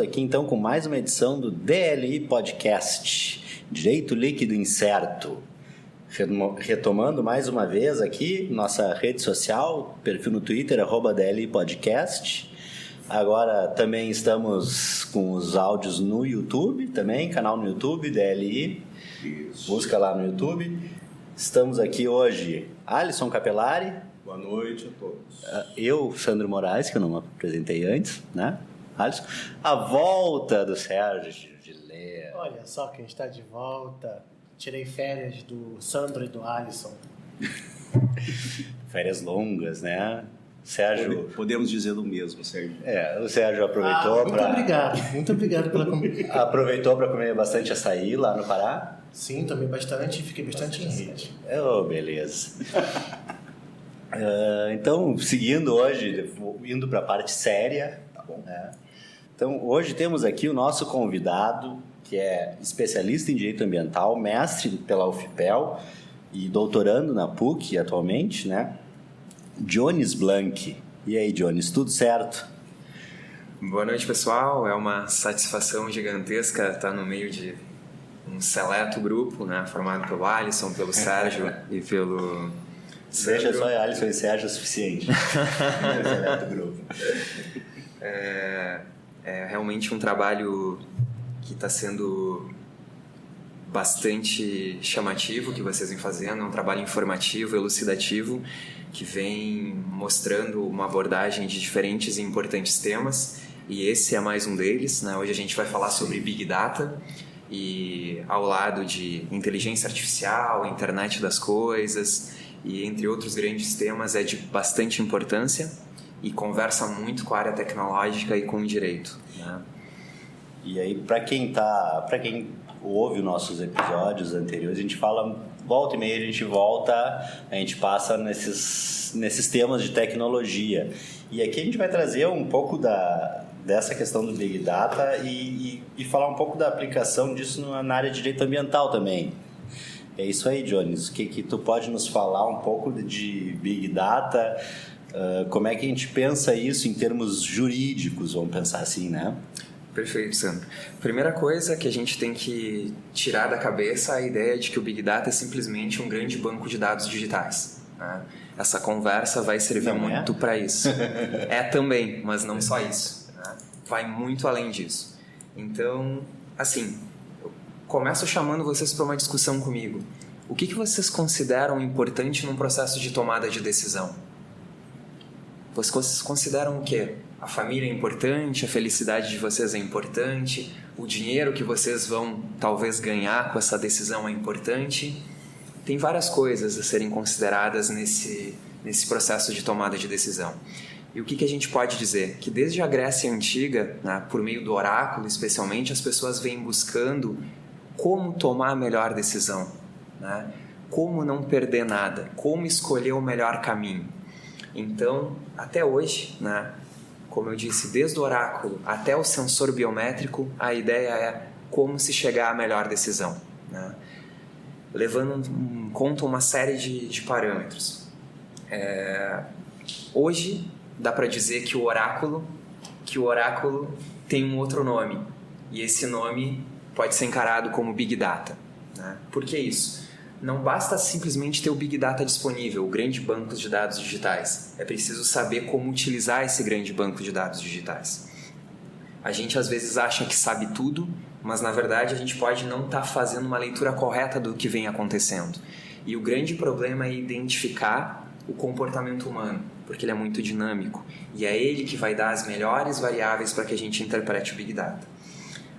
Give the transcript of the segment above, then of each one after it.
Aqui então com mais uma edição do DLI Podcast, Direito Líquido Incerto. Retomando mais uma vez aqui nossa rede social, perfil no Twitter, @DLI Podcast. Agora também estamos com os áudios no YouTube também, canal no YouTube, DLI. Isso. Busca lá no YouTube. Estamos aqui hoje, Alisson Capelari. Boa noite a todos. Eu, Sandro Moraes, que eu não me apresentei antes, né? Alisson. A volta do Sérgio de Lê. Olha só quem está de volta. Tirei férias do Sandro e do Alisson. Férias longas, né? Sérgio... Podemos dizer o mesmo, Sérgio. O Sérgio aproveitou Muito obrigado pela comida. Aproveitou para comer bastante açaí lá no Pará? Sim, tomei bastante e fiquei bastante em rede. Beleza. Então, seguindo hoje, indo para a parte séria, tá bom? Então, hoje temos aqui o nosso convidado, que é especialista em Direito Ambiental, mestre pela UFPEL e doutorando na PUC atualmente, né? Jones Blank. E aí, Jones, tudo certo? Boa noite, pessoal. É uma satisfação gigantesca estar no meio de um seleto grupo, né? Formado pelo Alisson, pelo Sérgio e pelo... Deixa só Alisson e Sérgio o suficiente. Seleto grupo. É realmente um trabalho que está sendo bastante chamativo que vocês vêm fazendo, é um trabalho informativo, elucidativo, que vem mostrando uma abordagem de diferentes e importantes temas, e esse é mais um deles, né? Hoje a gente vai falar sobre Big Data, e ao lado de inteligência artificial, internet das coisas, e entre outros grandes temas, é de bastante importância, e conversa muito com a área tecnológica e com o direito, né? E aí, para quem ouve os nossos episódios anteriores, a gente fala, volta e meia a gente passa nesses temas de tecnologia. E aqui a gente vai trazer um pouco dessa questão do Big Data e falar um pouco da aplicação disso na área de direito ambiental também. É isso aí, Jones. O que tu pode nos falar um pouco de Big Data? Como é que a gente pensa isso em termos jurídicos, vamos pensar assim, né? Perfeito, Sandro. Primeira coisa que a gente tem que tirar da cabeça é a ideia de que o Big Data é simplesmente um grande banco de dados digitais, né? Essa conversa vai servir muito para isso. É também, mas não só isso, né? Vai muito além disso. Então, assim, eu começo chamando vocês para uma discussão comigo. O que vocês consideram importante num processo de tomada de decisão? Vocês consideram o quê? A família é importante, a felicidade de vocês é importante, o dinheiro que vocês vão talvez ganhar com essa decisão é importante. Tem várias coisas a serem consideradas nesse processo de tomada de decisão. E o que a gente pode dizer? Que desde a Grécia Antiga, né, por meio do oráculo especialmente, as pessoas vêm buscando como tomar a melhor decisão, né? Como não perder nada, como escolher o melhor caminho. Então, até hoje, né, como eu disse, desde o oráculo até o sensor biométrico, a ideia é como se chegar à melhor decisão, né? Levando em conta uma série de parâmetros. Hoje, dá para dizer que o oráculo tem um outro nome, e esse nome pode ser encarado como Big Data, né? Por que isso? Não basta simplesmente ter o Big Data disponível, o grande banco de dados digitais. É preciso saber como utilizar esse grande banco de dados digitais. A gente às vezes acha que sabe tudo, mas na verdade a gente pode não estar fazendo uma leitura correta do que vem acontecendo. E o grande problema é identificar o comportamento humano, porque ele é muito dinâmico. E é ele que vai dar as melhores variáveis para que a gente interprete o Big Data.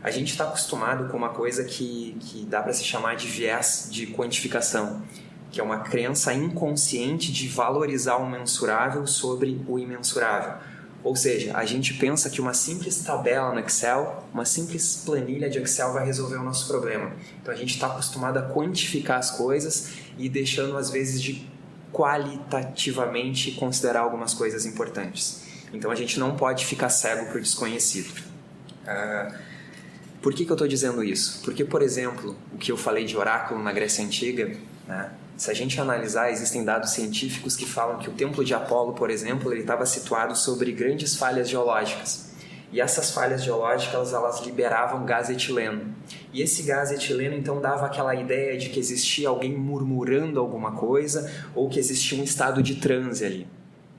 A gente está acostumado com uma coisa que dá para se chamar de viés de quantificação, que é uma crença inconsciente de valorizar o mensurável sobre o imensurável. Ou seja, a gente pensa que uma simples tabela no Excel, uma simples planilha de Excel vai resolver o nosso problema. Então a gente está acostumado a quantificar as coisas e deixando às vezes de qualitativamente considerar algumas coisas importantes. Então a gente não pode ficar cego para o desconhecido. Por que eu estou dizendo isso? Porque, por exemplo, o que eu falei de oráculo na Grécia Antiga, né? Se a gente analisar, existem dados científicos que falam que o Templo de Apolo, por exemplo, ele estava situado sobre grandes falhas geológicas. E essas falhas geológicas, elas liberavam gás etileno. E esse gás etileno, então, dava aquela ideia de que existia alguém murmurando alguma coisa ou que existia um estado de transe ali,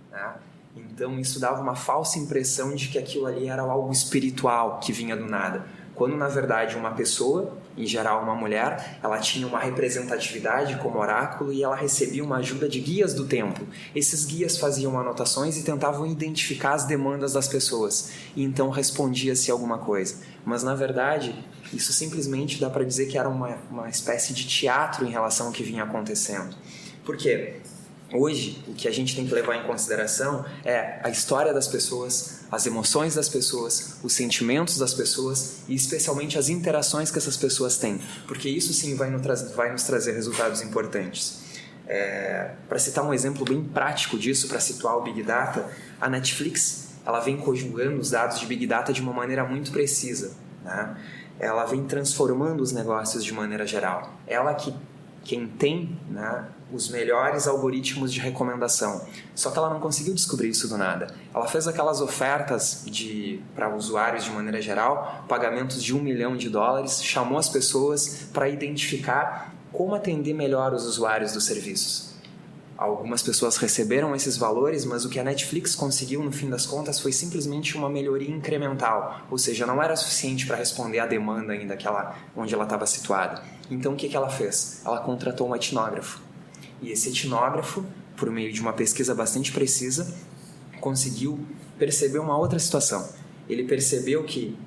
né? Então, isso dava uma falsa impressão de que aquilo ali era algo espiritual que vinha do nada. Quando, na verdade, uma pessoa, em geral uma mulher, ela tinha uma representatividade como oráculo e ela recebia uma ajuda de guias do tempo. Esses guias faziam anotações e tentavam identificar as demandas das pessoas. E então respondia-se alguma coisa. Mas, na verdade, isso simplesmente dá para dizer que era uma espécie de teatro em relação ao que vinha acontecendo. Por quê? Hoje, o que a gente tem que levar em consideração é a história das pessoas, as emoções das pessoas, os sentimentos das pessoas e especialmente as interações que essas pessoas têm, porque isso sim vai nos trazer resultados importantes. Para citar um exemplo bem prático disso, para situar o Big Data, a Netflix ela vem conjugando os dados de Big Data de uma maneira muito precisa, né? Ela vem transformando os negócios de maneira geral. Ela quem tem, né, os melhores algoritmos de recomendação. Só que ela não conseguiu descobrir isso do nada. Ela fez aquelas ofertas para usuários de maneira geral, pagamentos de $1 milhão, chamou as pessoas para identificar como atender melhor os usuários dos serviços. Algumas pessoas receberam esses valores, mas o que a Netflix conseguiu, no fim das contas, foi simplesmente uma melhoria incremental, ou seja, não era suficiente para responder à demanda ainda onde ela estava situada. Então, o que ela fez? Ela contratou um etnógrafo. E esse etnógrafo, por meio de uma pesquisa bastante precisa, conseguiu perceber uma outra situação. Ele percebeu que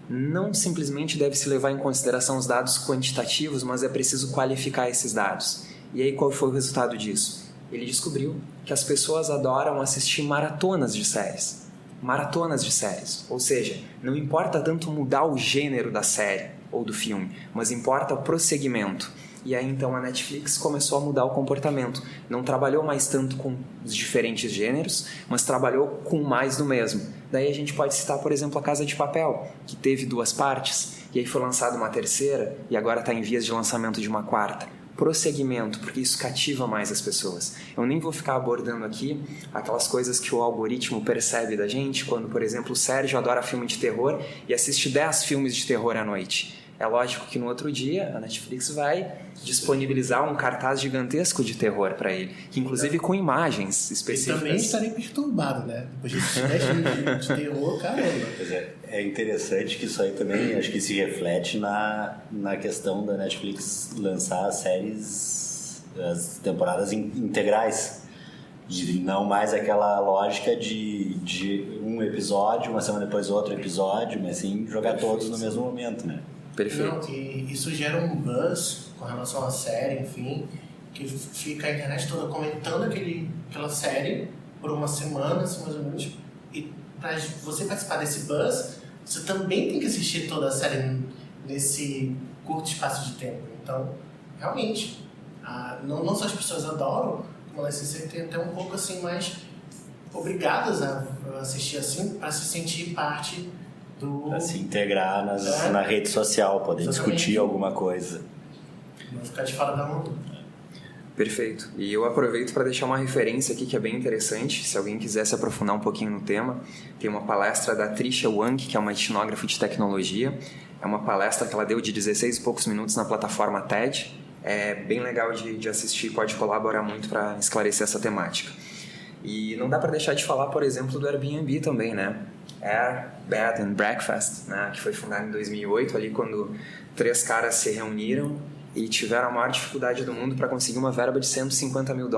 não simplesmente deve se levar em consideração os dados quantitativos, mas é preciso qualificar esses dados. E aí, qual foi o resultado disso? Ele descobriu que as pessoas adoram assistir maratonas de séries. Maratonas de séries. Ou seja, não importa tanto mudar o gênero da série ou do filme, mas importa o prosseguimento. E aí, então, a Netflix começou a mudar o comportamento. Não trabalhou mais tanto com os diferentes gêneros, mas trabalhou com mais do mesmo. Daí a gente pode citar, por exemplo, A Casa de Papel, que teve 2 partes, e aí foi lançada uma terceira, e agora está em vias de lançamento de uma 4ª. Prosseguimento, porque isso cativa mais as pessoas. Eu nem vou ficar abordando aqui aquelas coisas que o algoritmo percebe da gente, quando, por exemplo, o Sérgio adora filme de terror e assiste 10 filmes de terror à noite. É lógico que no outro dia a Netflix vai disponibilizar um cartaz gigantesco de terror para ele, que inclusive com imagens específicas. E também estarei perturbado, né? Depois de assistir 10 filmes de terror, caramba. Pois é interessante que isso aí também, acho que se reflete na questão da Netflix lançar as séries, as temporadas integrais. De não mais aquela lógica de um episódio, uma semana depois outro episódio, mas sim jogar todos no mesmo momento, né? Perfeito. Não, e isso gera um buzz com relação à série, enfim, que fica a internet toda comentando aquela série por uma semana, assim, mais ou menos. E para você participar desse buzz, você também tem que assistir toda a série nesse curto espaço de tempo. Então, realmente, não só as pessoas adoram, como elas se sentem até um pouco assim mais obrigadas a assistir assim, para se sentir parte para se integrar na rede social, poder discutir alguma coisa. Não ficar de fora da mão. Perfeito. E eu aproveito para deixar uma referência aqui que é bem interessante, se alguém quiser se aprofundar um pouquinho no tema. Tem uma palestra da Trisha Wang, que é uma etnógrafa de tecnologia. É uma palestra que ela deu de 16 e poucos minutos na plataforma TED. É bem legal de assistir, pode colaborar muito para esclarecer essa temática. E não dá para deixar de falar, por exemplo, do Airbnb também, né? Air, Bed and Breakfast, né? Que foi fundado em 2008, ali quando 3 caras se reuniram e tiveram a maior dificuldade do mundo para conseguir uma verba de $150 mil,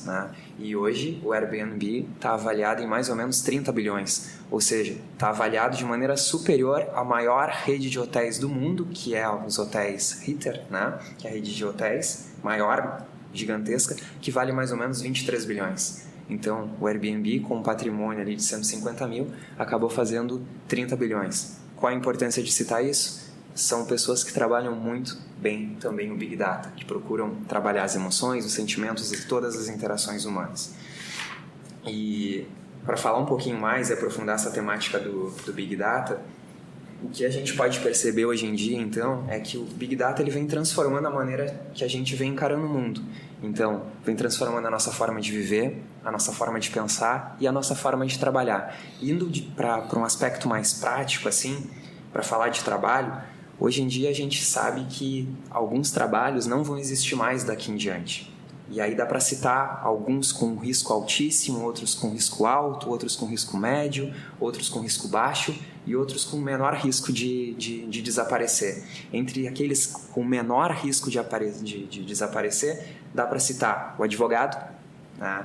né? E hoje o Airbnb está avaliado em mais ou menos 30 bilhões, ou seja, está avaliado de maneira superior à maior rede de hotéis do mundo, que é os hotéis Ritter, né? Que é a rede de hotéis maior, gigantesca, que vale mais ou menos 23 bilhões. Então, o Airbnb, com um patrimônio ali de 150 mil, acabou fazendo 30 bilhões. Qual a importância de citar isso? São pessoas que trabalham muito bem também o Big Data, que procuram trabalhar as emoções, os sentimentos e todas as interações humanas. E para falar um pouquinho mais e aprofundar essa temática do Big Data, O que a gente pode perceber hoje em dia, então, é que o Big Data ele vem transformando a maneira que a gente vem encarando o mundo. Então, vem transformando a nossa forma de viver, a nossa forma de pensar e a nossa forma de trabalhar. Indo para um aspecto mais prático, assim, para falar de trabalho, hoje em dia a gente sabe que alguns trabalhos não vão existir mais daqui em diante. E aí dá para citar alguns com risco altíssimo, outros com risco alto, outros com risco médio, outros com risco baixo e outros com menor risco de desaparecer. Entre aqueles com menor risco de desaparecer, dá para citar o advogado, né?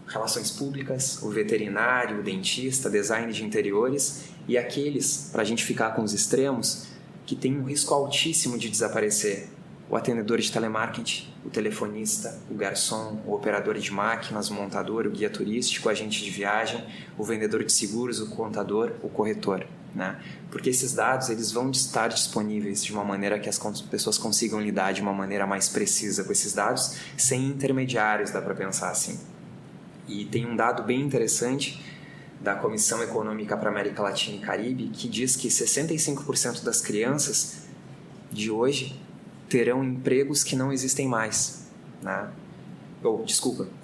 Relações públicas, o veterinário, o dentista, design de interiores, e aqueles, para a gente ficar com os extremos, que tem um risco altíssimo de desaparecer. O atendedor de telemarketing, o telefonista, o garçom, o operador de máquinas, o montador, o guia turístico, o agente de viagem, o vendedor de seguros, o contador, o corretor, né? Porque esses dados eles vão estar disponíveis de uma maneira que as pessoas consigam lidar de uma maneira mais precisa com esses dados, sem intermediários, dá para pensar assim. E tem um dado bem interessante da Comissão Econômica para a América Latina e Caribe que diz que 65% das crianças de hoje terão empregos que não existem mais, né?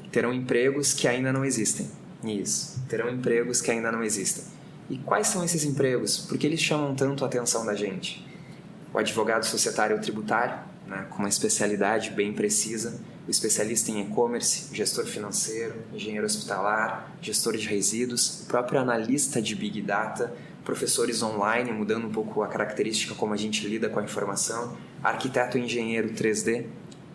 Terão empregos que ainda não existem. Isso, terão empregos que ainda não existem. E quais são esses empregos? Por que eles chamam tanto a atenção da gente? O advogado societário ou tributário, né, com uma especialidade bem precisa, o especialista em e-commerce, gestor financeiro, engenheiro hospitalar, gestor de resíduos, o próprio analista de Big Data, professores online, mudando um pouco a característica como a gente lida com a informação, arquiteto e engenheiro 3D,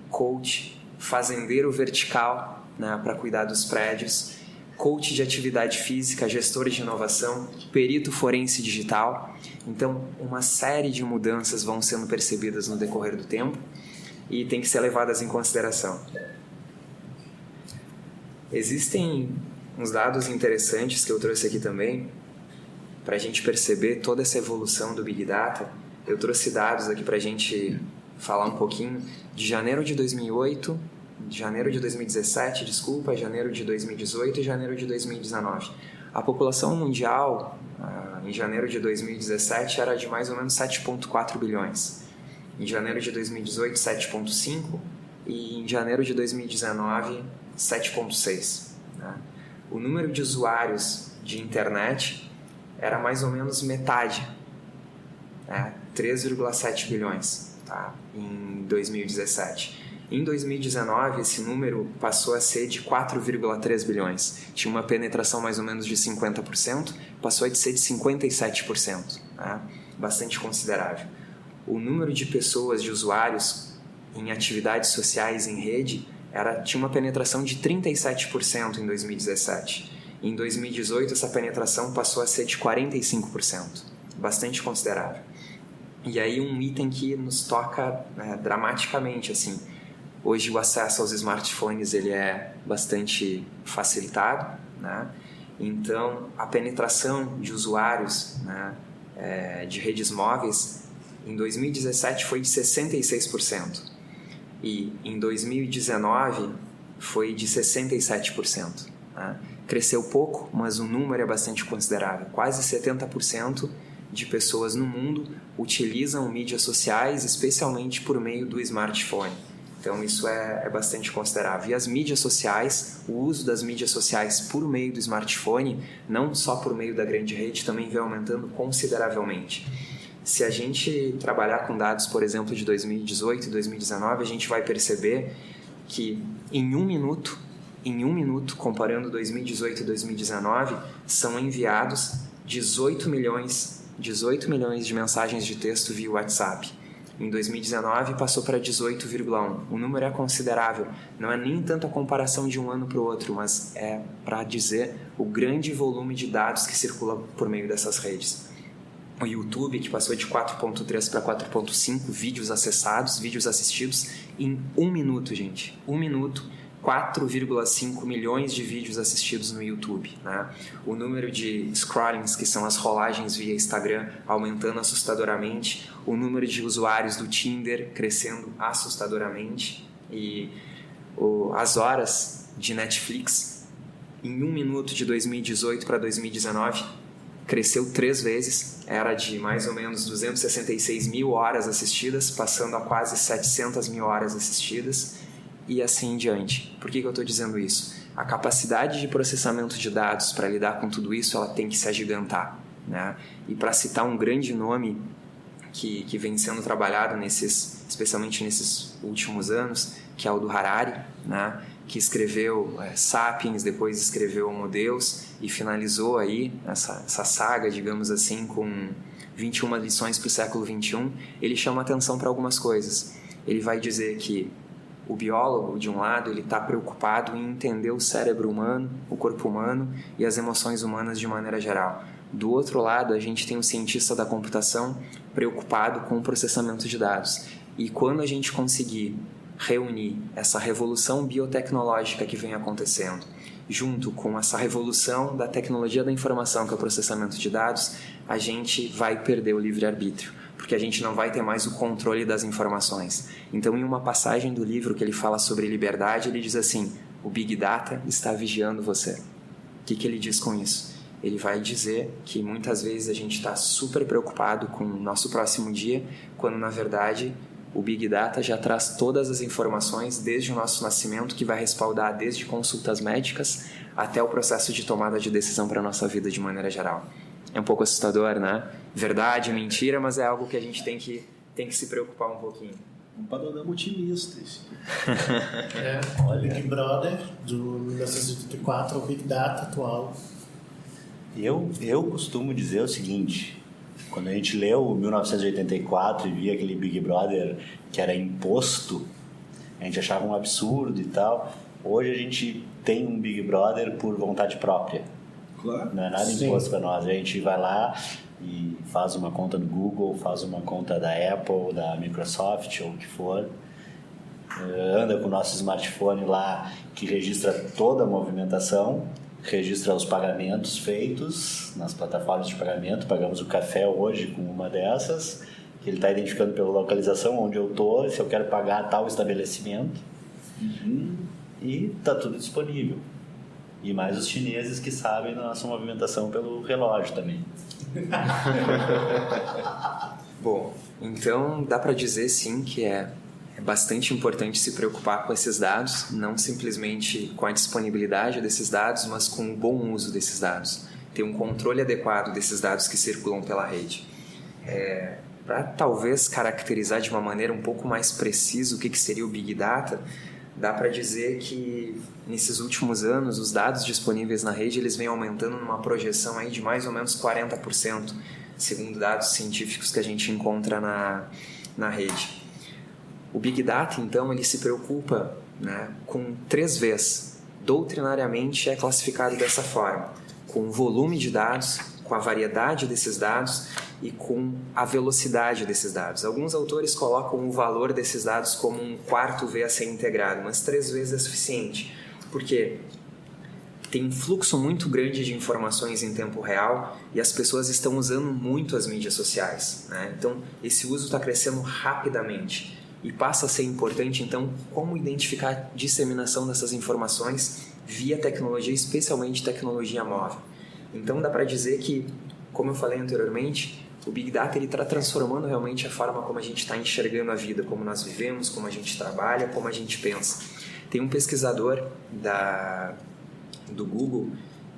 coach, fazendeiro vertical, né, para cuidar dos prédios, coach de atividade física, gestor de inovação, perito forense digital. Então, uma série de mudanças vão sendo percebidas no decorrer do tempo e tem que ser levadas em consideração. Existem uns dados interessantes que eu trouxe aqui também, para a gente perceber toda essa evolução do Big Data. Eu trouxe dados aqui para a gente falar um pouquinho de janeiro de 2008, janeiro de 2017, janeiro de 2018 e janeiro de 2019. A população mundial, em janeiro de 2017, era de mais ou menos 7,4 bilhões. Em janeiro de 2018, 7,5 e em janeiro de 2019, 7,6. Né? O número de usuários de internet era mais ou menos metade, né? 3,7 bilhões, tá? Em 2017. Em 2019, esse número passou a ser de 4,3 bilhões. Tinha uma penetração mais ou menos de 50%, passou a ser de 57%, né? Bastante considerável. O número de pessoas, de usuários em atividades sociais em rede, tinha uma penetração de 37% em 2017. Em 2018, essa penetração passou a ser de 45%, bastante considerável. E aí um item que nos toca, né, dramaticamente, assim. Hoje o acesso aos smartphones ele é bastante facilitado, né? Então a penetração de usuários, né, de redes móveis em 2017 foi de 66% e em 2019 foi de 67%. Né? Cresceu pouco, mas o número é bastante considerável. Quase 70% de pessoas no mundo utilizam mídias sociais, especialmente por meio do smartphone. Então isso é bastante considerável. E as mídias sociais, o uso das mídias sociais por meio do smartphone, não só por meio da grande rede, também vem aumentando consideravelmente. Se a gente trabalhar com dados, por exemplo, de 2018 e 2019, a gente vai perceber que em um minuto, comparando 2018 e 2019, são enviados 18 milhões de mensagens de texto via WhatsApp. Em 2019 passou para 18,1. O número é considerável. Não é nem tanto a comparação de um ano para o outro, mas é para dizer o grande volume de dados que circula por meio dessas redes. O YouTube, que passou de 4.3 para 4.5 vídeos acessados, vídeos assistidos em um minuto, gente. 1 minuto, 4,5 milhões de vídeos assistidos no YouTube, né? O número de scrollings, que são as rolagens via Instagram, aumentando assustadoramente. O número de usuários do Tinder crescendo assustadoramente. E as horas de Netflix, em um minuto de 2018 para 2019, cresceu 3 vezes, era de mais ou menos 266 mil horas assistidas, passando a quase 700 mil horas assistidas e assim em diante. Por que eu estou dizendo isso? A capacidade de processamento de dados para lidar com tudo isso, ela tem que se agigantar, né? E para citar um grande nome que vem sendo trabalhado especialmente nesses últimos anos, que é o do Harari, né? Que escreveu Sapiens, depois escreveu Homo Deus e finalizou aí essa saga, digamos assim, com 21 lições para o século XXI. Ele chama atenção para algumas coisas. Ele vai dizer que o biólogo, de um lado, ele está preocupado em entender o cérebro humano, o corpo humano e as emoções humanas de maneira geral. Do outro lado, a gente tem o cientista da computação preocupado com o processamento de dados. E quando a gente conseguir reunir essa revolução biotecnológica que vem acontecendo, junto com essa revolução da tecnologia da informação, que é o processamento de dados, a gente vai perder o livre-arbítrio, porque a gente não vai ter mais o controle das informações. Então, em uma passagem do livro que ele fala sobre liberdade, ele diz assim: o Big Data está vigiando você. O que ele diz com isso? Ele vai dizer que muitas vezes a gente está super preocupado com o nosso próximo dia, quando na verdade o Big Data já traz todas as informações desde o nosso nascimento, que vai respaldar desde consultas médicas até o processo de tomada de decisão para a nossa vida de maneira geral. É um pouco assustador, né? Verdade, mentira, mas é algo que a gente tem que se preocupar um pouquinho. Um panorama otimista esse. Olha, Big Brother, do 1984 ao Big Data atual. Eu costumo dizer o seguinte: quando a gente leu 1984 e via aquele Big Brother que era imposto, a gente achava um absurdo e tal. Hoje a gente tem um Big Brother por vontade própria. Claro. Não é nada imposto para nós. A gente vai lá e faz uma conta no Google, faz uma conta da Apple, da Microsoft ou o que for. Anda com o nosso smartphone lá que registra toda a movimentação, registra os pagamentos feitos nas plataformas de pagamento. Pagamos o café hoje com uma dessas, que ele está identificando pela localização onde eu estou, se eu quero pagar tal estabelecimento. E está tudo disponível. E mais os chineses que sabem da nossa movimentação pelo relógio também. Bom, então dá para dizer sim que é bastante importante se preocupar com esses dados, não simplesmente com a disponibilidade desses dados, mas com o bom uso desses dados. Ter um controle adequado desses dados que circulam pela rede. Para talvez caracterizar de uma maneira um pouco mais precisa o que seria o Big Data, dá para dizer que nesses últimos anos os dados disponíveis na rede eles vêm aumentando numa projeção aí de mais ou menos 40%, segundo dados científicos que a gente encontra na rede. O Big Data, então, ele se preocupa, né, com 3 Vs. Doutrinariamente é classificado dessa forma: com o volume de dados, com a variedade desses dados e com a velocidade desses dados. Alguns autores colocam o valor desses dados como um 4º V a ser integrado, mas 3 vezes é suficiente, porque tem um fluxo muito grande de informações em tempo real e as pessoas estão usando muito as mídias sociais, né? Então, esse uso está crescendo rapidamente e passa a ser importante, então, como identificar a disseminação dessas informações via tecnologia, especialmente tecnologia móvel. Então, dá para dizer que, como eu falei anteriormente, o Big Data está transformando realmente a forma como a gente está enxergando a vida, como nós vivemos, como a gente trabalha, como a gente pensa. Tem um pesquisador do Google,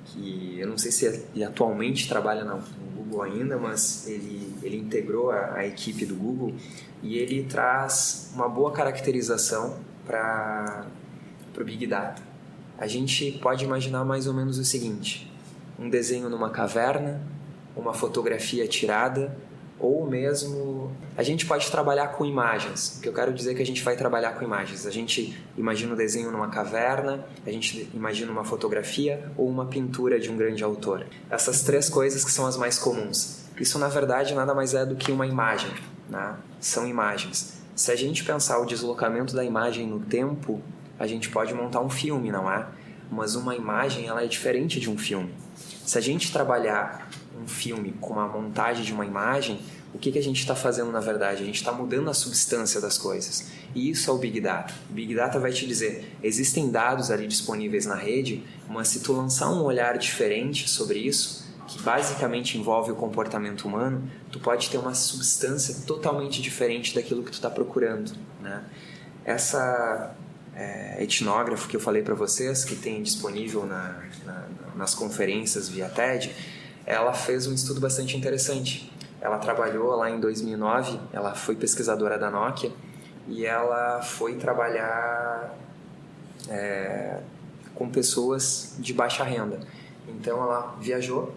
que eu não sei se ele atualmente trabalha no Google ainda, mas ele integrou a equipe do Google e ele traz uma boa caracterização para o Big Data. A gente pode imaginar mais ou menos o seguinte: um desenho numa caverna, uma fotografia tirada, ou mesmo a gente pode trabalhar com imagens. O que eu quero dizer é que a gente vai trabalhar com imagens. A gente imagina um desenho numa caverna, a gente imagina uma fotografia ou uma pintura de um grande autor. Essas 3 coisas que são as mais comuns. Isso, na verdade, nada mais é do que uma imagem, né? São imagens. Se a gente pensar o deslocamento da imagem no tempo, a gente pode montar um filme, não é? Mas uma imagem, ela é diferente de um filme. Se a gente trabalhar um filme com a montagem de uma imagem, o que a gente está fazendo na verdade? A gente está mudando a substância das coisas. E isso é o Big Data. O Big Data vai te dizer, existem dados ali disponíveis na rede, mas se tu lançar um olhar diferente sobre isso, que basicamente envolve o comportamento humano, tu pode ter uma substância totalmente diferente daquilo que tu está procurando, né? Essa etnógrafo que eu falei para vocês, que tem disponível nas conferências via TED, ela fez um estudo bastante interessante. Ela trabalhou lá em 2009, ela foi pesquisadora da Nokia e ela foi trabalhar com pessoas de baixa renda. Então ela viajou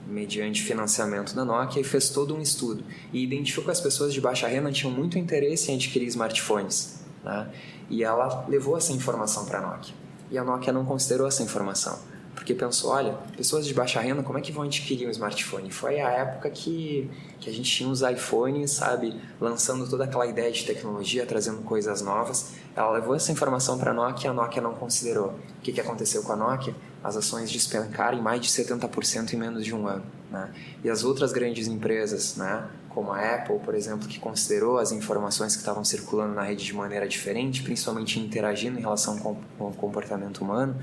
mediante financiamento da Nokia e fez todo um estudo e identificou que as pessoas de baixa renda tinham muito interesse em adquirir smartphones, né? E ela levou essa informação para a Nokia e a Nokia não considerou essa informação porque pensou, olha, pessoas de baixa renda, como é que vão adquirir um smartphone? Foi a época que a gente tinha os iPhones, sabe, lançando toda aquela ideia de tecnologia, trazendo coisas novas. Ela levou essa informação para a Nokia não considerou. O que aconteceu com a Nokia? As ações despencaram em mais de 70% em menos de um ano, né? E as outras grandes empresas, né, como a Apple, por exemplo, que considerou as informações que estavam circulando na rede de maneira diferente, principalmente interagindo em relação com o comportamento humano,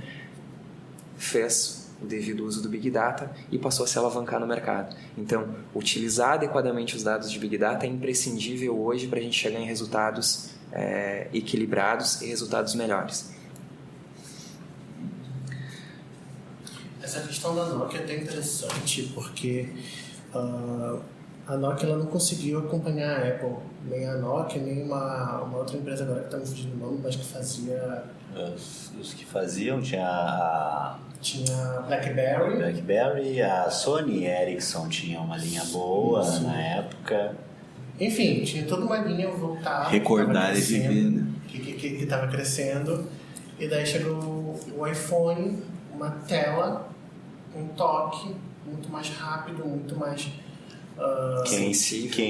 fez o devido uso do Big Data e passou a se alavancar no mercado. Então, utilizar adequadamente os dados de Big Data é imprescindível hoje para a gente chegar em resultados equilibrados e resultados melhores. Essa questão da Nokia é até interessante, porque a Nokia ela não conseguiu acompanhar a Apple, nem a Nokia, nem uma outra empresa agora que está me fugindo do nome, mas que fazia... Os que faziam tinha BlackBerry, a Sony e a Ericsson tinham uma linha boa. Isso. Na época. Enfim, tinha toda uma linha voltada. Recordar e viver, né? Que estava crescendo. E daí chegou o iPhone, uma tela, um toque muito mais rápido, muito mais... Quem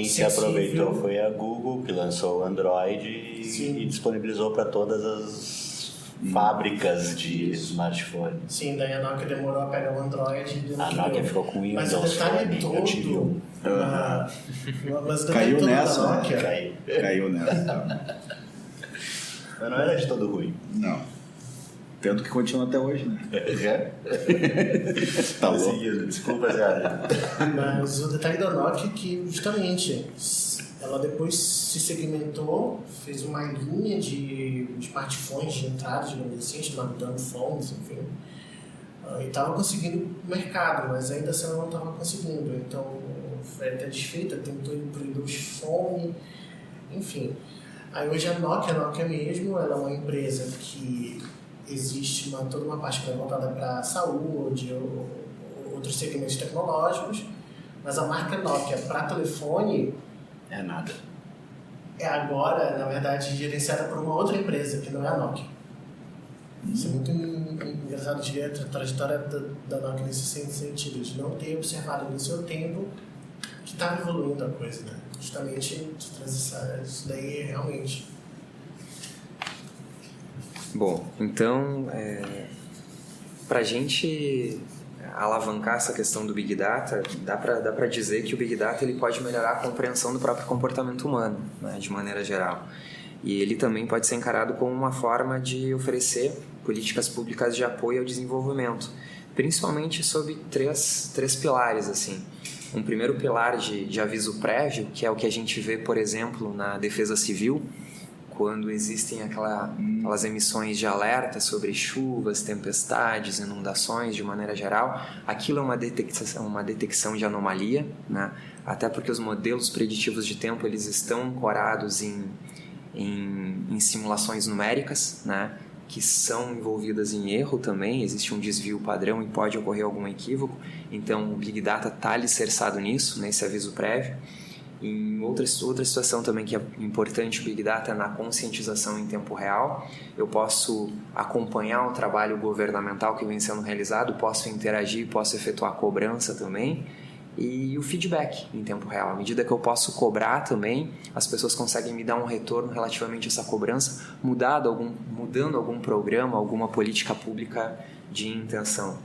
se aproveitou foi a Google, que lançou o Android e disponibilizou para todas as fábricas de smartphone. Sim, daí a Nokia demorou a pegar o Android. A Nokia ficou com o Windows. Mas o detalhe todo... Eu tive um. Mas o detalhe todo nessa, da Nokia... Caiu nessa. Mas não era de todo ruim. Não. Tanto que continua até hoje, né? Tá louco. Desculpa, Zé. Mas o detalhe da Nokia é que, justamente, ela depois se segmentou, fez uma linha de smartphones de entrada, digamos assim, chamado Dumb Phones, enfim. E estava conseguindo mercado, mas ainda assim ela não estava conseguindo. Então, foi até desfeita, tentou ir para o Windows Phone, enfim. Aí hoje a Nokia mesmo, ela é uma empresa que existe toda uma parte que é voltada para saúde ou outros segmentos tecnológicos, mas a marca Nokia para telefone é nada. É agora, na verdade, gerenciada por uma outra empresa, que não é a Nokia. Isso é muito engraçado de ver a trajetória da Nokia nesse sentido, de não ter observado no seu tempo que estava evoluindo a coisa, né? Justamente de transição, isso daí é realmente... Bom, então, para a gente alavancar essa questão do Big Data, dá para dizer que o Big Data ele pode melhorar a compreensão do próprio comportamento humano, né, de maneira geral. E ele também pode ser encarado como uma forma de oferecer políticas públicas de apoio ao desenvolvimento, principalmente sob três pilares, assim. Um primeiro pilar de aviso prévio, que é o que a gente vê, por exemplo, na defesa civil, quando existem aquelas emissões de alerta sobre chuvas, tempestades, inundações, de maneira geral, aquilo é uma detecção de anomalia, né? Até porque os modelos preditivos de tempo eles estão ancorados em simulações numéricas, né? Que são envolvidas em erro também, existe um desvio padrão e pode ocorrer algum equívoco, então o Big Data está alicerçado nisso, nesse aviso prévio. Em outra situação também que é importante o Big Data é na conscientização em tempo real. Eu posso acompanhar o trabalho governamental que vem sendo realizado, posso interagir, posso efetuar cobrança também. E o feedback em tempo real. À medida que eu posso cobrar também, as pessoas conseguem me dar um retorno relativamente a essa cobrança, mudando algum programa, alguma política pública de intenção.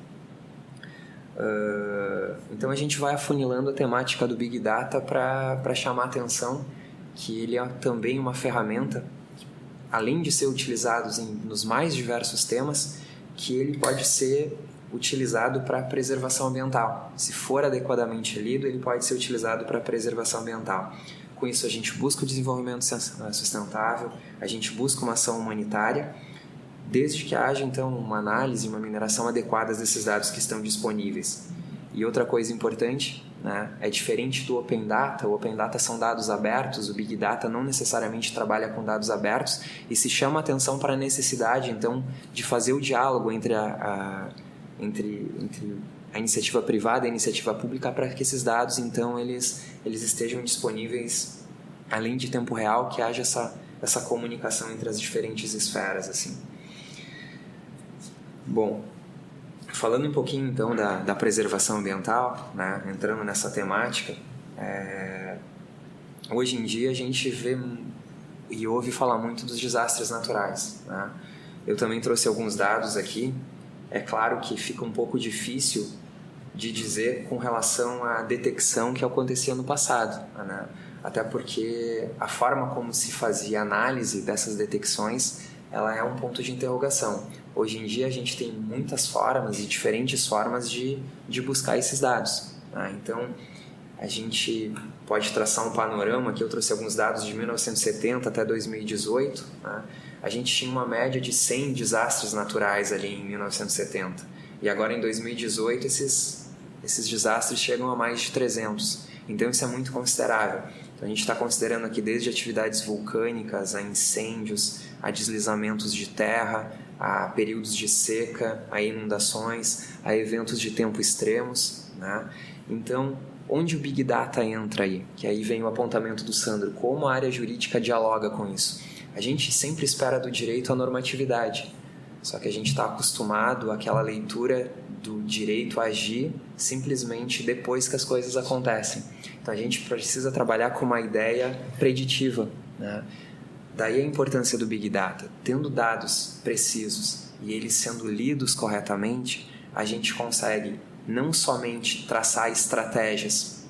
Então a gente vai afunilando a temática do Big Data para chamar a atenção que ele é também uma ferramenta, além de ser utilizado nos mais diversos temas, que ele pode ser utilizado para preservação ambiental. Se for adequadamente lido, ele pode ser utilizado para preservação ambiental. Com isso, a gente busca o desenvolvimento sustentável, a gente busca uma ação humanitária, desde que haja, então, uma análise, uma mineração adequadas desses dados que estão disponíveis. E outra coisa importante, né, é diferente do Open Data. O Open Data são dados abertos, o Big Data não necessariamente trabalha com dados abertos e se chama atenção para a necessidade, então, de fazer o diálogo entre a iniciativa privada e a iniciativa pública para que esses dados, então, eles estejam disponíveis além de tempo real, que haja essa comunicação entre as diferentes esferas, assim. Bom, falando um pouquinho, então, da preservação ambiental, né, entrando nessa temática, hoje em dia a gente vê e ouve falar muito dos desastres naturais, né? Eu também trouxe alguns dados aqui. É claro que fica um pouco difícil de dizer com relação à detecção que acontecia no passado, né? Até porque a forma como se fazia a análise dessas detecções, ela é um ponto de interrogação. Hoje em dia a gente tem muitas formas e diferentes formas de buscar esses dados, né? Então, a gente pode traçar um panorama, que eu trouxe alguns dados de 1970 até 2018, né? A gente tinha uma média de 100 desastres naturais ali em 1970. E agora em 2018 esses desastres chegam a mais de 300. Então isso é muito considerável. Então, a gente está considerando aqui desde atividades vulcânicas, a incêndios, a deslizamentos de terra, a períodos de seca, a inundações, a eventos de tempo extremos, né? Então, onde o Big Data entra aí? Que aí vem o apontamento do Sandro. Como a área jurídica dialoga com isso? A gente sempre espera do direito a normatividade, só que a gente está acostumado àquela leitura do direito a agir simplesmente depois que as coisas acontecem. Então a gente precisa trabalhar com uma ideia preditiva, né? Daí a importância do Big Data. Tendo dados precisos e eles sendo lidos corretamente, a gente consegue não somente traçar estratégias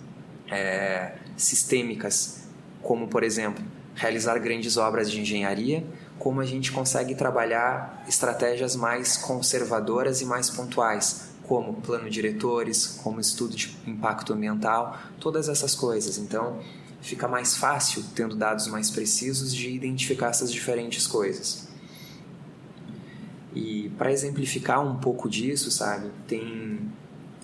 sistêmicas, como, por exemplo, realizar grandes obras de engenharia, como a gente consegue trabalhar estratégias mais conservadoras e mais pontuais, como plano diretores, como estudo de impacto ambiental, todas essas coisas. Então, fica mais fácil, tendo dados mais precisos, de identificar essas diferentes coisas. E para exemplificar um pouco disso, sabe, tem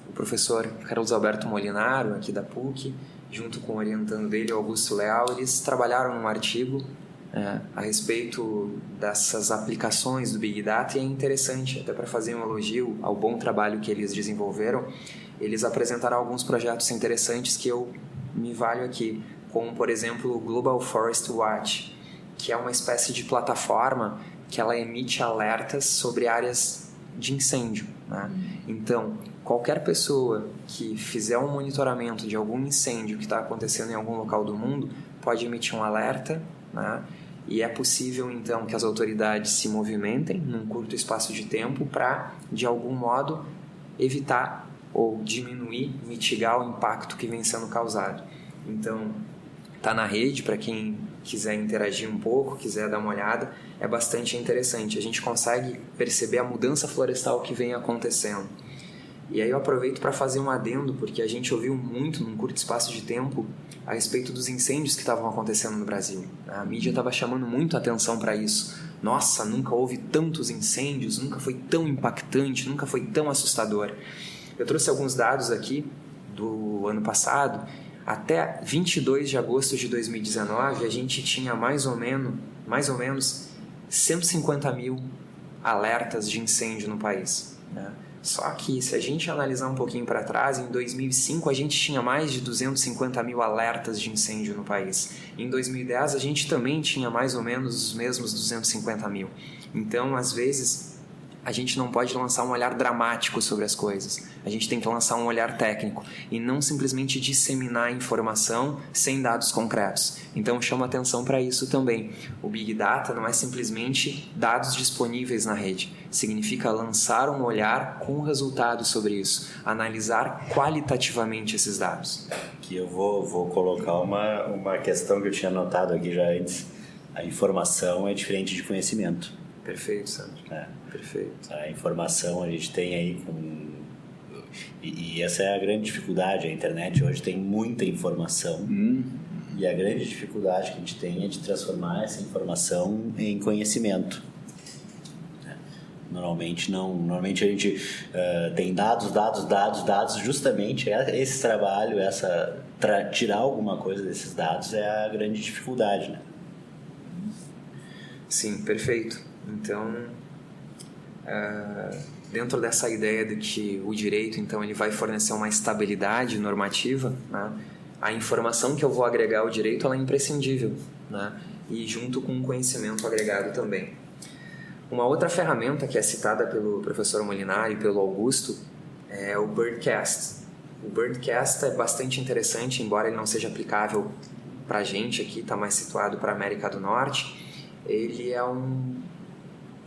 o professor Carlos Alberto Molinaro, aqui da PUC, junto com o orientando dele, Augusto Leal, eles trabalharam num artigo a respeito dessas aplicações do Big Data, e é interessante, até para fazer um elogio ao bom trabalho que eles desenvolveram, eles apresentaram alguns projetos interessantes que eu me valho aqui, como, por exemplo, o Global Forest Watch, que é uma espécie de plataforma que ela emite alertas sobre áreas de incêndio, né? Então, qualquer pessoa que fizer um monitoramento de algum incêndio que está acontecendo em algum local do mundo pode emitir um alerta, né? E é possível, então, que as autoridades se movimentem num curto espaço de tempo para, de algum modo, evitar ou diminuir, mitigar o impacto que vem sendo causado. Então, está na rede, para quem quiser interagir um pouco, quiser dar uma olhada, é bastante interessante. A gente consegue perceber a mudança florestal que vem acontecendo. E aí eu aproveito para fazer um adendo, porque a gente ouviu muito, num curto espaço de tempo, a respeito dos incêndios que estavam acontecendo no Brasil. A mídia estava chamando muito a atenção para isso. Nossa, nunca houve tantos incêndios, nunca foi tão impactante, nunca foi tão assustador. Eu trouxe alguns dados aqui do ano passado. Até 22 de agosto de 2019, a gente tinha mais ou menos 150 mil alertas de incêndio no país, né? Só que, se a gente analisar um pouquinho para trás, em 2005 a gente tinha mais de 250 mil alertas de incêndio no país. Em 2010 a gente também tinha mais ou menos os mesmos 250 mil. Então, às vezes, a gente não pode lançar um olhar dramático sobre as coisas. A gente tem que lançar um olhar técnico e não simplesmente disseminar informação sem dados concretos. Então, chama atenção para isso também. O Big Data não é simplesmente dados disponíveis na rede. Significa lançar um olhar com resultados sobre isso. Analisar qualitativamente esses dados. Aqui eu vou colocar uma questão que eu tinha notado aqui já antes. A informação é diferente de conhecimento. Perfeito, Sandro. Perfeito. A informação a gente tem aí e essa é a grande dificuldade. A internet hoje tem muita informação. E a grande dificuldade que a gente tem é de transformar essa informação em conhecimento. Normalmente a gente tem dados, justamente esse trabalho, tirar alguma coisa desses dados é a grande dificuldade, né? Sim, perfeito. Então, dentro dessa ideia de que o direito, então, ele vai fornecer uma estabilidade normativa, né? A informação que eu vou agregar ao direito, ela é imprescindível, né? E junto com o conhecimento agregado também. Uma outra ferramenta que é citada pelo professor Molinari e pelo Augusto é o Birdcast. O Birdcast é bastante interessante, embora ele não seja aplicável para a gente aqui, está mais situado para a América do Norte. Ele é um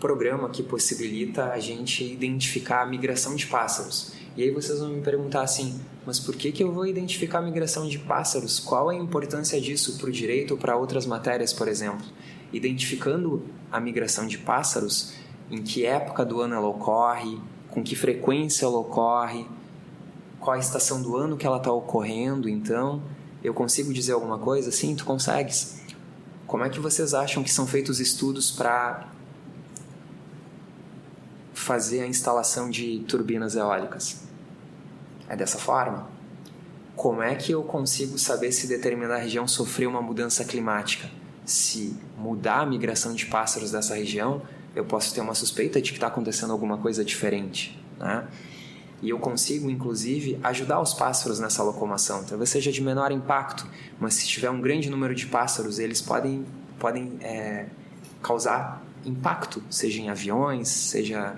programa que possibilita a gente identificar a migração de pássaros. E aí vocês vão me perguntar assim, mas por que eu vou identificar a migração de pássaros? Qual é a importância disso para o direito ou para outras matérias, por exemplo? Identificando a migração de pássaros, em que época do ano ela ocorre, com que frequência ela ocorre, qual a estação do ano que ela está ocorrendo, então, eu consigo dizer alguma coisa? Sim, tu consegues. Como é que vocês acham que são feitos estudos para fazer a instalação de turbinas eólicas? É dessa forma? Como é que eu consigo saber se determinada região sofreu uma mudança climática? Se mudar a migração de pássaros dessa região, eu posso ter uma suspeita de que está acontecendo alguma coisa diferente, né? E eu consigo, inclusive, ajudar os pássaros nessa locomoção. Talvez seja de menor impacto, mas se tiver um grande número de pássaros, eles podem causar impacto, seja em aviões, seja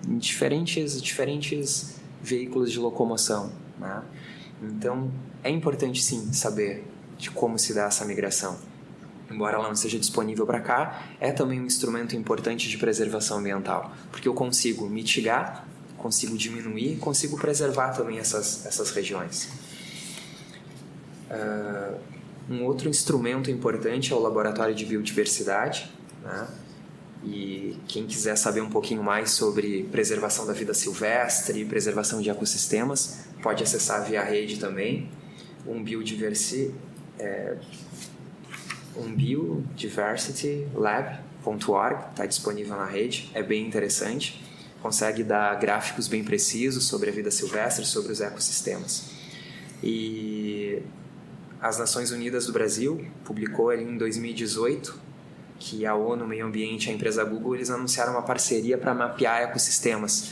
em diferentes veículos de locomoção, né? Então, é importante, sim, saber de como se dá essa migração. Embora ela não seja disponível para cá, é também um instrumento importante de preservação ambiental, porque eu consigo mitigar, consigo diminuir, consigo preservar também essas regiões. Um outro instrumento importante é o Laboratório de Biodiversidade, né? E quem quiser saber um pouquinho mais sobre preservação da vida silvestre, preservação de ecossistemas, pode acessar via rede também, biodiversitylab.org, está disponível na rede, é bem interessante, consegue dar gráficos bem precisos sobre a vida silvestre, sobre os ecossistemas. E as Nações Unidas do Brasil publicou ali em 2018 que a ONU, o Meio Ambiente e a empresa Google, eles anunciaram uma parceria para mapear ecossistemas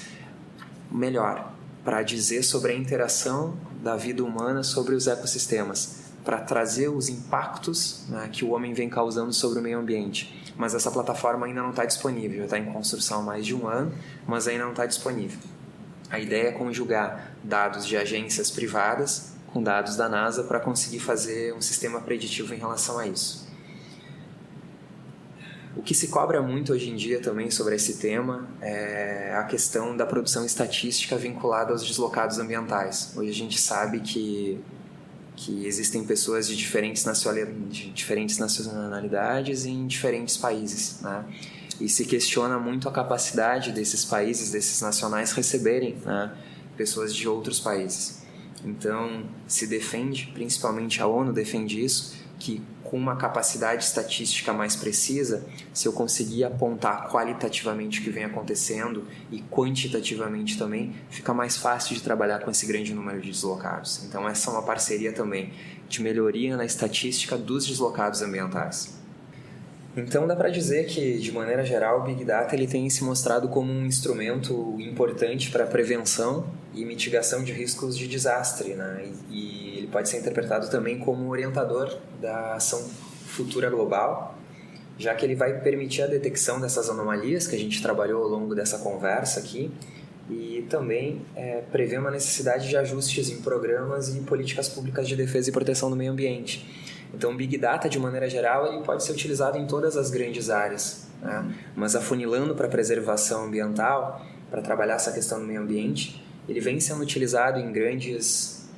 melhor, para dizer sobre a interação da vida humana sobre os ecossistemas, para trazer os impactos, né, que o homem vem causando sobre o meio ambiente. Mas essa plataforma ainda não está disponível, já está em construção há mais de um ano, mas ainda não está disponível. A ideia é conjugar dados de agências privadas com dados da NASA para conseguir fazer um sistema preditivo em relação a isso. O que se cobra muito hoje em dia também sobre esse tema é a questão da produção estatística vinculada aos deslocados ambientais. Hoje a gente sabe que existem pessoas de diferentes nacionalidades em diferentes países, né? E se questiona muito a capacidade desses países, desses nacionais, receberem, né, pessoas de outros países. Então, se defende, principalmente a ONU defende isso, que com uma capacidade estatística mais precisa, se eu conseguir apontar qualitativamente o que vem acontecendo e quantitativamente também, fica mais fácil de trabalhar com esse grande número de deslocados. Então essa é uma parceria também de melhoria na estatística dos deslocados ambientais. Então dá para dizer que, de maneira geral, o Big Data ele tem se mostrado como um instrumento importante para a prevenção e mitigação de riscos de desastre, né? E ele pode ser interpretado também como orientador da ação futura global, já que ele vai permitir a detecção dessas anomalias que a gente trabalhou ao longo dessa conversa aqui e também prevê uma necessidade de ajustes em programas e políticas públicas de defesa e proteção do meio ambiente. Então, o Big Data, de maneira geral, ele pode ser utilizado em todas as grandes áreas, né? Mas afunilando para a preservação ambiental, para trabalhar essa questão do meio ambiente, ele vem sendo utilizado em grandes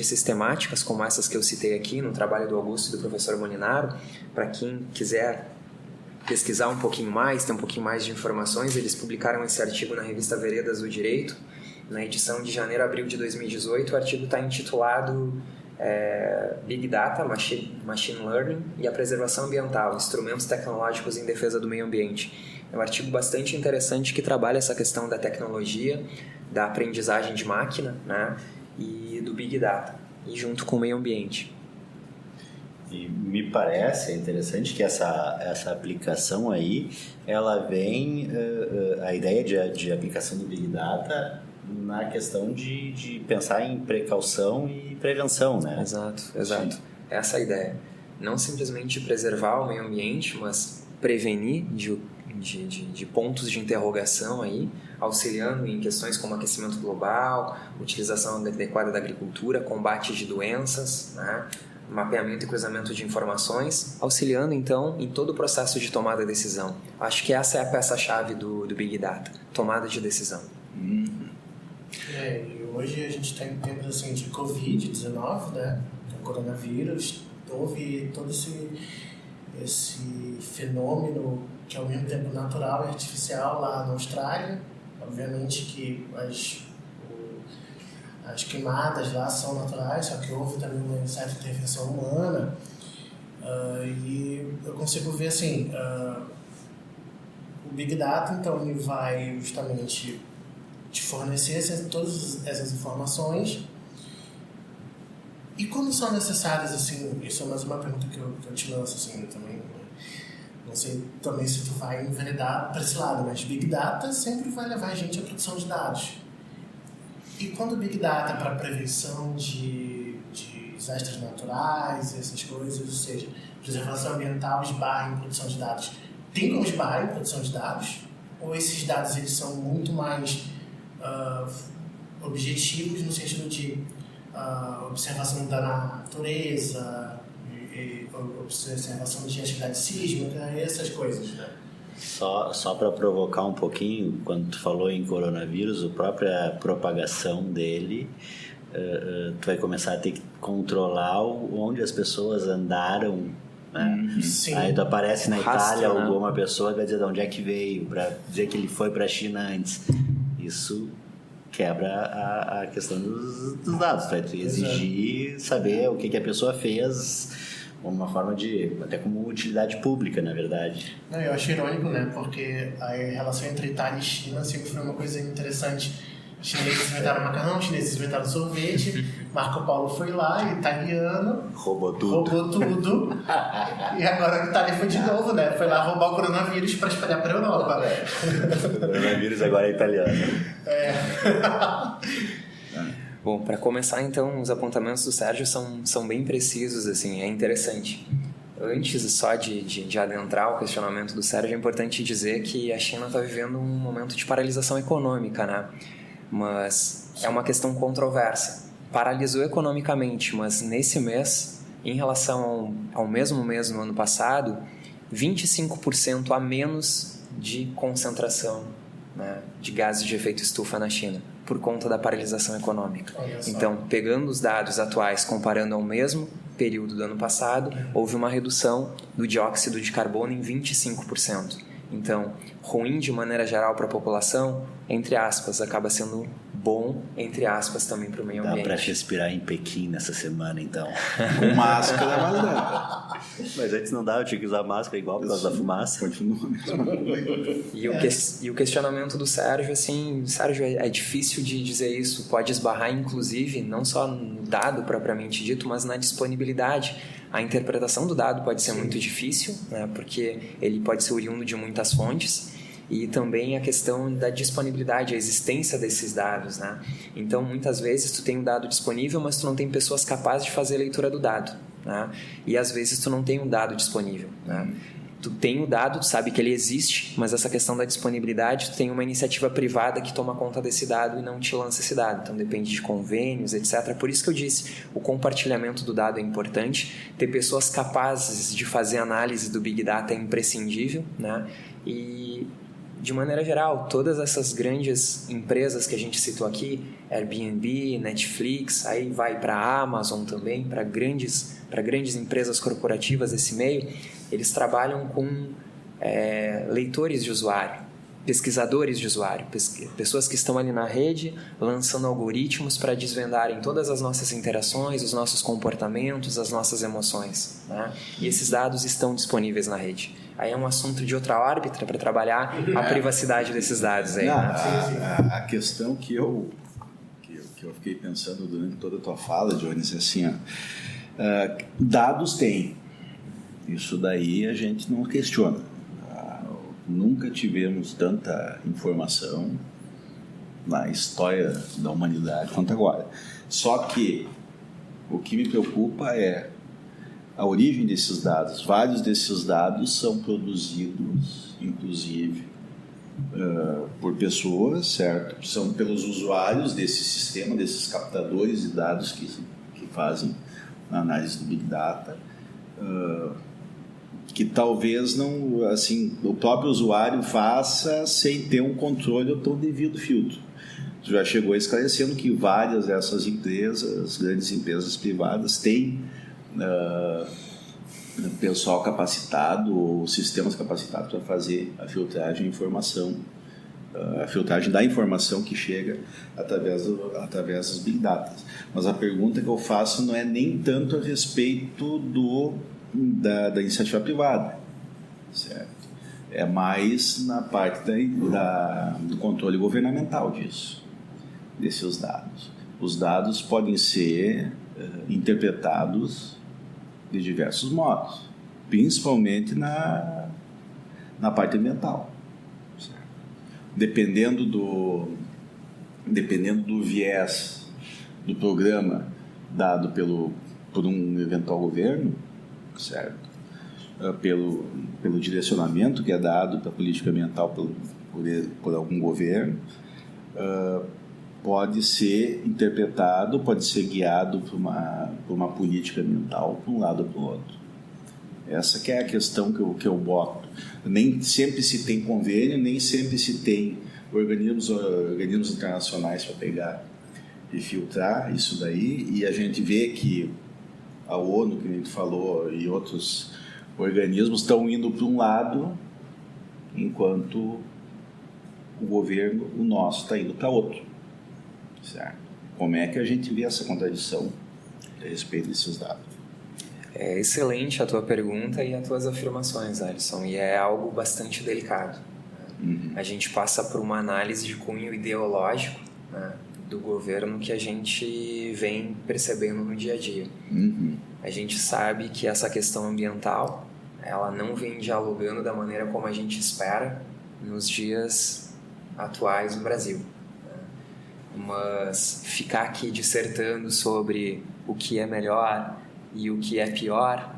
sistemáticas, como essas que eu citei aqui, no trabalho do Augusto e do professor Molinaro. Para quem quiser pesquisar um pouquinho mais, ter um pouquinho mais de informações, eles publicaram esse artigo na revista Veredas do Direito, na edição de janeiro a abril de 2018. O artigo está intitulado Big Data, Machine Learning e a Preservação Ambiental, Instrumentos Tecnológicos em Defesa do Meio Ambiente. É um artigo bastante interessante que trabalha essa questão da tecnologia, da aprendizagem de máquina, né, e do Big Data, e junto com o meio ambiente. E me parece interessante que essa aplicação aí, ela vem, a ideia de aplicação do Big Data na questão de pensar em precaução e prevenção, né? Exato. Essa é a ideia. Não simplesmente preservar o meio ambiente, mas prevenir de pontos de interrogação aí, auxiliando em questões como aquecimento global, utilização adequada da agricultura, combate de doenças, né? Mapeamento e cruzamento de informações, auxiliando então em todo o processo de tomada de decisão. Acho que essa é a peça-chave do Big Data, tomada de decisão. E hoje a gente está em tempos assim, de Covid-19, né? O coronavírus, houve todo esse fenômeno que é ao mesmo tempo natural e artificial lá na Austrália. Obviamente que as queimadas lá são naturais, só que houve também uma certa intervenção humana. E eu consigo ver assim, o Big Data, então, ele vai justamente te fornecer todas essas informações. E quando são necessárias, assim, isso é mais uma pergunta que eu te lanço, assim, também. Não sei também se tu vai enveredar para esse lado, mas Big Data sempre vai levar a gente à produção de dados. E quando o Big Data para prevenção de desastres naturais, essas coisas, ou seja, preservação ambiental esbarra em produção de dados, tem como esbarrar em produção de dados? Ou esses dados eles são muito mais objetivos no sentido de observação da natureza, observação de atividade sísmica, essas coisas, né? Só para provocar um pouquinho, quando tu falou em coronavírus, a própria propagação dele, tu vai começar a ter que controlar onde as pessoas andaram, né? Sim. Aí tu aparece na Rastro, Itália, né? alguma pessoa vai dizer de onde é que veio, para dizer que ele foi para a China antes. Isso quebra a questão dos dados, vai exigir saber o que a pessoa fez, uma forma até como utilidade pública, na verdade. Não, eu acho irônico, né? Porque a relação entre Itália e China sempre foi uma coisa interessante. Os chineses inventaram macarrão, os chineses inventaram sorvete, Marco Polo foi lá, italiano, Roubou tudo. E agora a Itália foi de novo, né? Foi lá roubar o coronavírus para espalhar para a Europa. O coronavírus agora é italiano. Bom, para começar então, os apontamentos do Sérgio são bem precisos, assim, é interessante. Antes só de adentrar o questionamento do Sérgio, é importante dizer que a China está vivendo um momento de paralisação econômica, né? Mas é uma questão controversa. Paralisou economicamente, mas nesse mês, em relação ao mesmo mês no ano passado, 25% a menos de concentração, né, de gases de efeito estufa na China, por conta da paralisação econômica. Então, pegando os dados atuais, comparando ao mesmo período do ano passado, houve uma redução do dióxido de carbono em 25%. Então, ruim de maneira geral para a população, entre aspas, acaba sendo bom, entre aspas, também para o meio ambiente. Dá para respirar em Pequim nessa semana, então. Com máscara, mas dá. Mas antes não dava, eu tinha que usar máscara igual por causa da fumaça. Continua a mesma coisa. E o questionamento do Sérgio, assim, Sérgio, é difícil de dizer isso, pode esbarrar, inclusive, não só no dado propriamente dito, mas na disponibilidade. A interpretação do dado pode ser muito difícil, né, porque ele pode ser oriundo de muitas fontes, e também a questão da disponibilidade, a existência desses dados, né? Então, muitas vezes tu tem um dado disponível, mas tu não tem pessoas capazes de fazer a leitura do dado, né? E às vezes tu não tem um dado disponível, né? Tu tem o dado, tu sabe que ele existe, mas essa questão da disponibilidade, tu tem uma iniciativa privada que toma conta desse dado e não te lança esse dado. Então depende de convênios, etc. Por isso que eu disse, o compartilhamento do dado é importante, ter pessoas capazes de fazer análise do Big Data é imprescindível, né? E de maneira geral, todas essas grandes empresas que a gente citou aqui, Airbnb, Netflix, aí vai para a Amazon também, para grandes empresas corporativas desse meio, eles trabalham com leitores de usuário, pesquisadores de usuário, pessoas que estão ali na rede lançando algoritmos para desvendarem todas as nossas interações, os nossos comportamentos, as nossas emoções, né? E esses dados estão disponíveis na rede. Aí é um assunto de outra órbita para trabalhar a privacidade desses dados aí, né? A questão que eu fiquei pensando durante toda a tua fala, Jones, é assim, dados tem. Isso daí a gente não questiona. Nunca tivemos tanta informação na história da humanidade quanto agora. Só que o que me preocupa é a origem desses dados. Vários desses dados são produzidos, inclusive, por pessoas, certo? São pelos usuários desse sistema, desses captadores de dados que fazem a análise do Big Data, que talvez não, assim, o próprio usuário faça sem ter um controle ou tão devido filtro. Tu já chegou esclarecendo que várias dessas empresas, grandes empresas privadas, têm pessoal capacitado ou sistemas capacitados para fazer a filtragem de informação, a filtragem da informação que chega através dos Big Data. Mas a pergunta que eu faço não é nem tanto a respeito da iniciativa privada, certo? É mais na parte do controle governamental desses dados. Os dados podem ser interpretados de diversos modos, principalmente na parte ambiental, certo? Dependendo do viés do programa dado por um eventual governo, certo? Pelo direcionamento que é dado para a política ambiental por algum governo, pode ser interpretado, pode ser guiado por uma política ambiental para um lado ou para o outro. Essa que é a questão que eu boto. Nem sempre se tem convênio, nem sempre se tem organismos internacionais para pegar e filtrar isso daí, e a gente vê que a ONU, que a gente falou, e outros organismos estão indo para um lado, enquanto o governo, o nosso, está indo para outro. Certo? Como é que a gente vê essa contradição a respeito desses dados? É excelente a tua pergunta e as tuas afirmações, Alisson, e é algo bastante delicado. Uhum. A gente passa por uma análise de cunho ideológico, né, do governo que a gente vem percebendo no dia a dia. Uhum. A gente sabe que essa questão ambiental, ela não vem dialogando da maneira como a gente espera nos dias atuais no Brasil. Mas ficar aqui dissertando sobre o que é melhor e o que é pior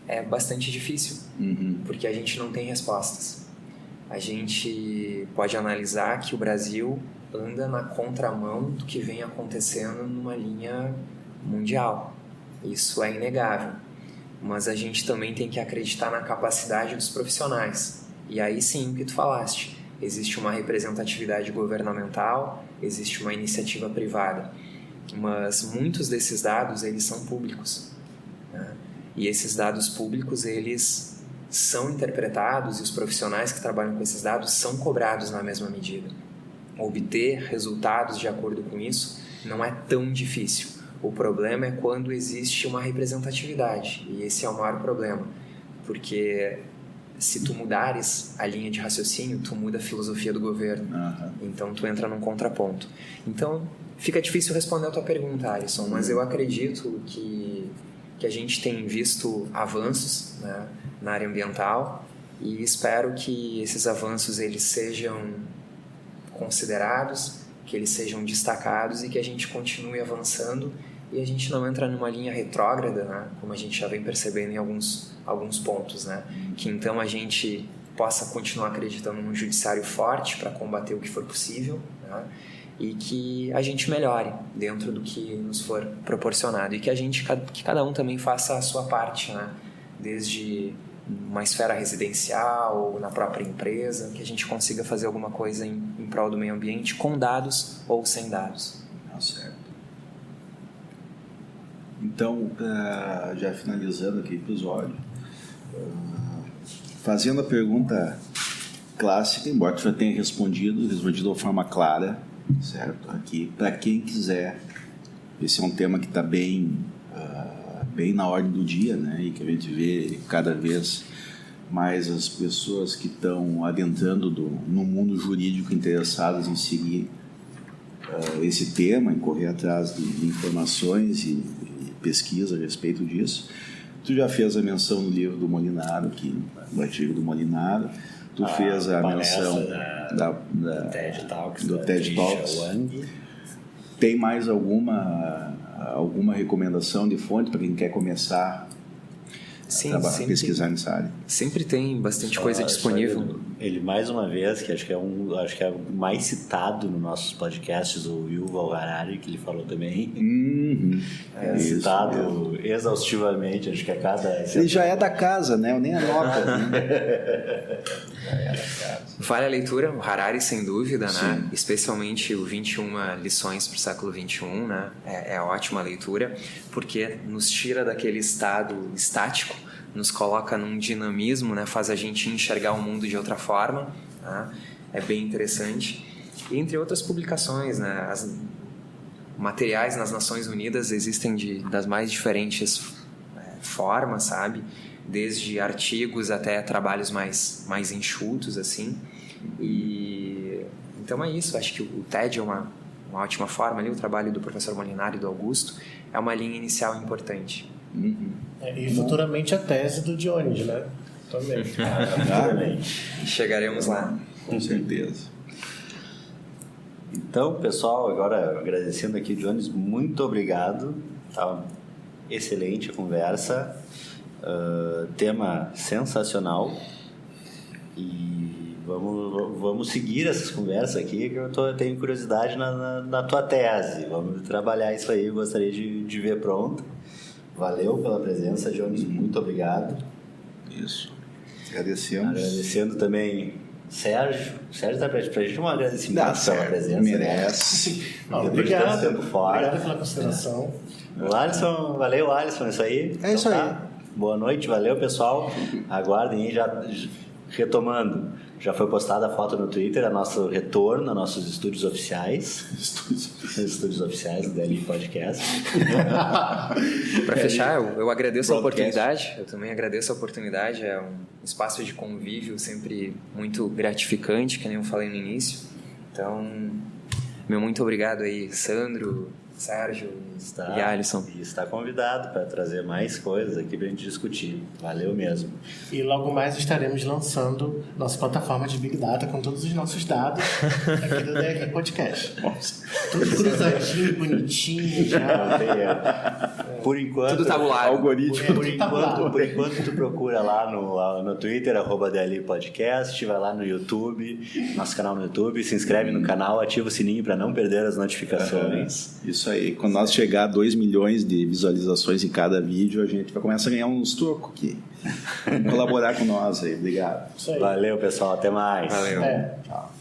é bastante difícil, porque a gente não tem respostas. A gente pode analisar que o Brasil anda na contramão do que vem acontecendo numa linha mundial. Isso é inegável. Mas a gente também tem que acreditar na capacidade dos profissionais. E aí sim, o que tu falaste, existe uma representatividade governamental, existe uma iniciativa privada. Mas muitos desses dados, eles são públicos, né? E esses dados públicos, eles são interpretados e os profissionais que trabalham com esses dados são cobrados na mesma medida. Obter resultados de acordo com isso não é tão difícil. O problema é quando existe uma representatividade, e esse é o maior problema, porque se tu mudares a linha de raciocínio, tu muda a filosofia do governo. Então tu entra num contraponto. Então fica difícil responder a tua pergunta, Alisson, mas eu acredito que a gente tem visto avanços, né, na área ambiental, e espero que esses avanços eles sejam considerados, que eles sejam destacados e que a gente continue avançando e a gente não entra numa linha retrógrada, né, como a gente já vem percebendo em alguns pontos, né, que então a gente possa continuar acreditando num judiciário forte para combater o que for possível, né, e que a gente melhore dentro do que nos for proporcionado e que cada um também faça a sua parte, né, desde uma esfera residencial ou na própria empresa, que a gente consiga fazer alguma coisa em prol do meio ambiente com dados ou sem dados. Certo. Então, já finalizando aqui o episódio, fazendo a pergunta clássica, embora tu já tenha respondido de uma forma clara, certo? Aqui, para quem quiser, esse é um tema que está bem na ordem do dia, né? E que a gente vê cada vez mais as pessoas que estão adentrando no mundo jurídico interessadas em seguir esse tema, em correr atrás de informações e pesquisa a respeito disso. Tu já fez a menção no livro do Molinaro, no artigo do Molinaro. Tu fez a menção do TED Talks. Do TED Talks. Tem mais alguma recomendação de fonte para quem quer começar a pesquisar nessa área? Sempre tem bastante coisa disponível. Ele mais uma vez, que acho que é o mais citado nos nossos podcasts, o Yuval Harari, que ele falou também. Citado exaustivamente, acho que a cada... Ele já é da casa, né? Eu nem anoto. Vale a leitura, o Harari, sem dúvida, né? Especialmente o 21 lições para o século XXI, né? É ótima leitura, porque nos tira daquele estado estático, nos coloca num dinamismo, né? Faz a gente enxergar o mundo de outra forma, né? É bem interessante. Entre outras publicações, né? Materiais nas Nações Unidas existem das mais diferentes formas, sabe? Desde artigos até trabalhos mais enxutos, assim. E então é isso, acho que o TED é uma ótima forma ali, o trabalho do professor Molinari e do Augusto é uma linha inicial importante. E futuramente a tese do Dionísio, né? Também. Chegaremos lá. Com certeza. Então, pessoal, agora agradecendo aqui o Dionísio, muito obrigado. Tá excelente a conversa. Tema sensacional. E vamos seguir essas conversas aqui, que eu tenho curiosidade na tua tese. Vamos trabalhar isso aí, eu gostaria de ver pronto. Valeu pela presença, Jones, muito obrigado. Isso. Agradecemos. Agradecendo também Sérgio. Sérgio tá pra gente um agradecimento pela presença. Merece. Obrigado. Tempo fora. Obrigado pela consideração. O Alisson, valeu, Alisson, isso aí. É isso aí. Boa noite, valeu, pessoal. Aguardem aí, já retomando. Já foi postada a foto no Twitter, a nosso retorno a nossos estúdios oficiais. Estúdios oficiais do DLI Podcast. Para fechar, eu agradeço a oportunidade. Eu também agradeço a oportunidade. É um espaço de convívio sempre muito gratificante, que nem eu falei no início. Então, meu muito obrigado aí, Sandro, Sérgio e Alisson. E está convidado para trazer mais coisas aqui para a gente discutir. Valeu mesmo. E logo mais estaremos lançando nossa plataforma de Big Data com todos os nossos dados aqui do DLI Podcast. Nossa. Tudo cruzadinho, bonitinho já. Por enquanto, tudo tabulado. Algoritmo. Por enquanto tu procura lá no Twitter, @DLI Podcast, vai lá no YouTube, nosso canal no YouTube, se inscreve no canal, ativa o sininho para não perder as notificações. Isso aí. Quando nós chegar a 2 milhões de visualizações em cada vídeo, a gente vai começar a ganhar uns trocos aqui. Colaborar com nós aí. Obrigado. Isso aí. Valeu, pessoal. Até mais. Valeu. Tchau.